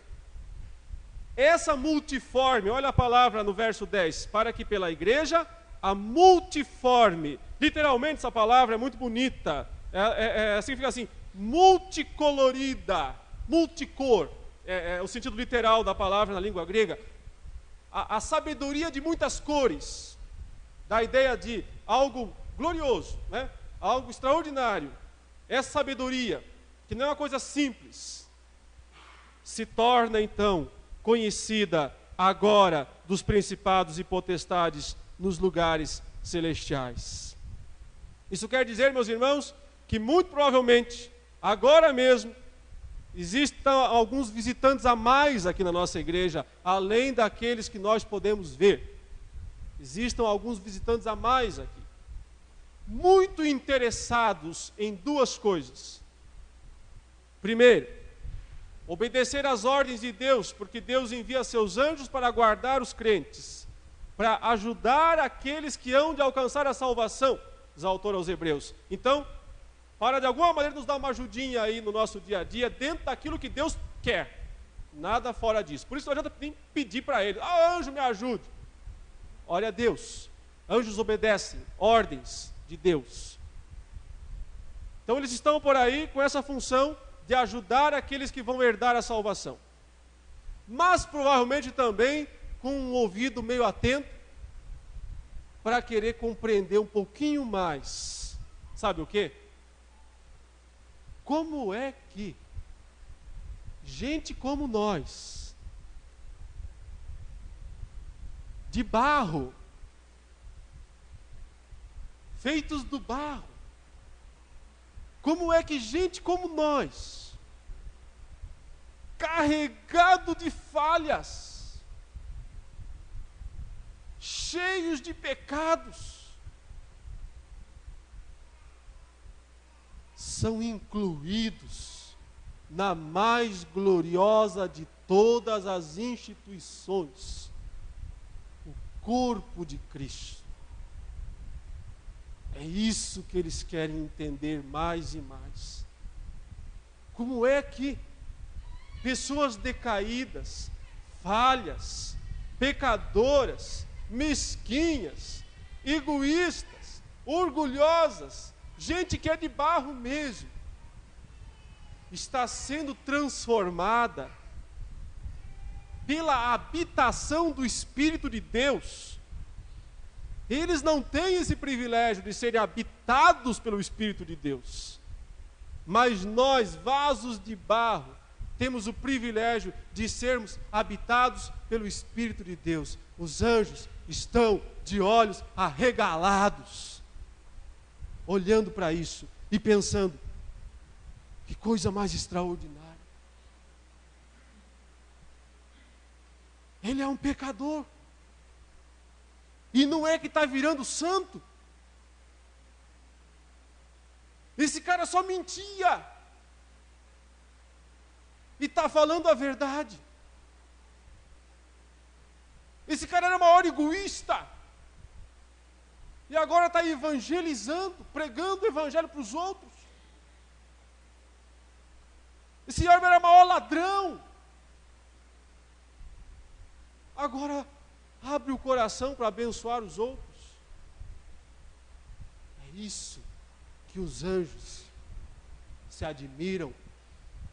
essa multiforme, olha a palavra no verso 10, para que pela igreja, a multiforme, literalmente essa palavra é muito bonita, significa assim, multicolorida, multicor, é o sentido literal da palavra na língua grega, a sabedoria de muitas cores, dá a ideia de algo glorioso, né? Algo extraordinário. Essa sabedoria, que não é uma coisa simples, se torna então conhecida agora dos principados e potestades nos lugares celestiais. Isso quer dizer, meus irmãos, que muito provavelmente, agora mesmo, existam alguns visitantes a mais aqui na nossa igreja, além daqueles que nós podemos ver. Existam alguns visitantes a mais aqui, muito interessados em duas coisas. Primeiro, obedecer às ordens de Deus, porque Deus envia seus anjos para guardar os crentes, para ajudar aqueles que hão de alcançar a salvação, diz o autor aos Hebreus. Então, para de alguma maneira nos dar uma ajudinha aí no nosso dia a dia, dentro daquilo que Deus quer, nada fora disso. Por isso não adianta nem pedir para ele: ah, anjo, me ajude. Olha a Deus, anjos obedecem ordens de Deus. Então eles estão por aí com essa função de ajudar aqueles que vão herdar a salvação, mas provavelmente também com um ouvido meio atento, para querer compreender um pouquinho mais, sabe o quê? Como é que gente como nós, de barro, feitos do barro, como é que gente como nós, carregado de falhas, cheios de pecados, são incluídos na mais gloriosa de todas as instituições, o corpo de Cristo. É isso que eles querem entender mais e mais. Como é que pessoas decaídas, falhas, pecadoras, mesquinhas, egoístas, orgulhosas, gente que é de barro mesmo, está sendo transformada pela habitação do Espírito de Deus. Eles não têm esse privilégio de serem habitados pelo Espírito de Deus, mas nós, vasos de barro, temos o privilégio de sermos habitados pelo Espírito de Deus. Os anjos estão de olhos arregalados, olhando para isso e pensando: Que coisa mais extraordinária. Ele é um pecador. E não é que está virando santo. Esse cara só mentia. E está falando a verdade. Esse cara era o maior egoísta. E agora está evangelizando, pregando o evangelho para os outros. Esse homem era o maior ladrão. Agora abre o coração para abençoar os outros. É isso que os anjos se admiram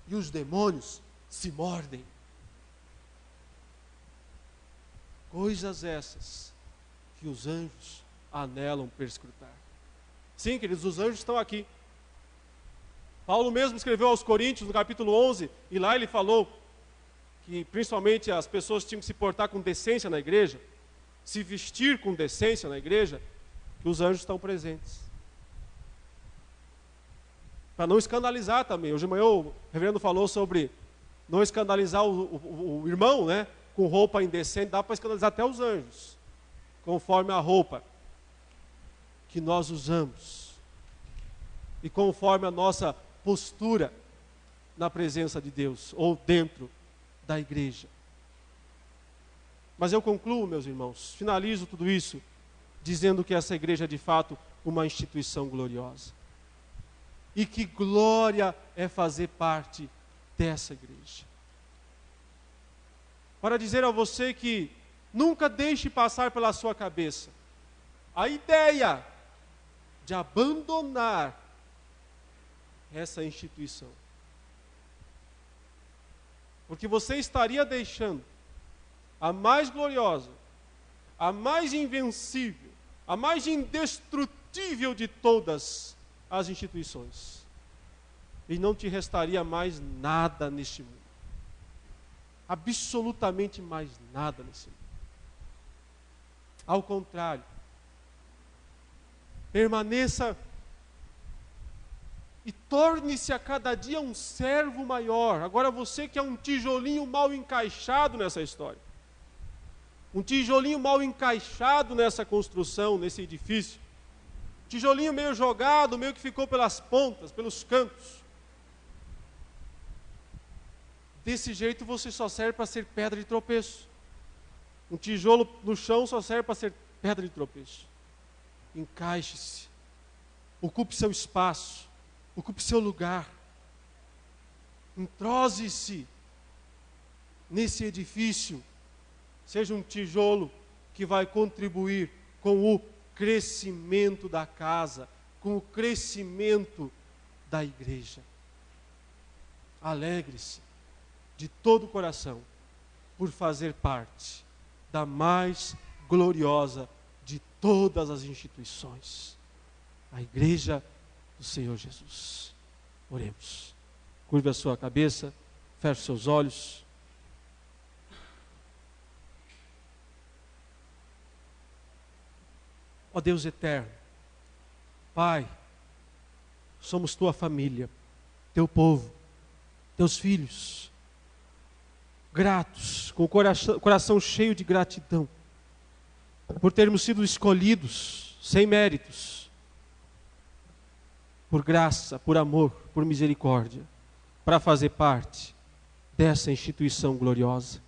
e os demônios se mordem. Coisas essas que os anjos anelam perscrutar. Sim, queridos, os anjos estão aqui. Paulo mesmo escreveu aos Coríntios, no capítulo 11, e lá ele falou que principalmente as pessoas tinham que se portar com decência na igreja, se vestir com decência na igreja, que os anjos estão presentes. Para não escandalizar também. Hoje de manhã o reverendo falou sobre não escandalizar o irmão, né? Com roupa indecente, dá para escandalizar até os anjos, conforme a roupa que nós usamos e conforme a nossa postura na presença de Deus ou dentro da igreja. Mas eu concluo, meus irmãos, finalizo tudo isso dizendo que essa igreja é de fato uma instituição gloriosa e que glória é fazer parte dessa igreja. Para dizer a você que nunca deixe passar pela sua cabeça a ideia de abandonar essa instituição. Porque você estaria deixando a mais gloriosa, a mais invencível, a mais indestrutível de todas as instituições. E não te restaria mais nada neste mundo. Absolutamente mais nada nesse mundo. Ao contrário, permaneça e torne-se a cada dia um servo maior. Agora você que é um tijolinho mal encaixado nessa história, um tijolinho mal encaixado nessa construção, nesse edifício, tijolinho meio jogado, meio que ficou pelas pontas, pelos cantos. Desse jeito você só serve para ser pedra de tropeço. Um tijolo no chão só serve para ser pedra de tropeço. Encaixe-se. Ocupe seu espaço. Ocupe seu lugar. Entrose-se nesse edifício. Seja um tijolo que vai contribuir com o crescimento da casa, com o crescimento da igreja. Alegre-se de todo o coração por fazer parte da mais gloriosa de todas as instituições, a igreja do Senhor Jesus. Oremos. Curve a sua cabeça, feche seus olhos. Ó Deus eterno, Pai, somos tua família, teu povo, teus filhos, gratos, com o coração cheio de gratidão, por termos sido escolhidos, sem méritos, por graça, por amor, por misericórdia, para fazer parte dessa instituição gloriosa.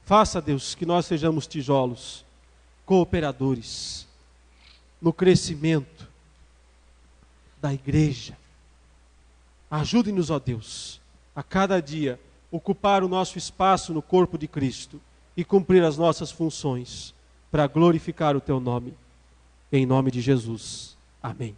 Faça, Deus, que nós sejamos tijolos, cooperadores, no crescimento da igreja. Ajude-nos, ó Deus, a cada dia ocupar o nosso espaço no corpo de Cristo e cumprir as nossas funções para glorificar o teu nome. Em nome de Jesus. Amém.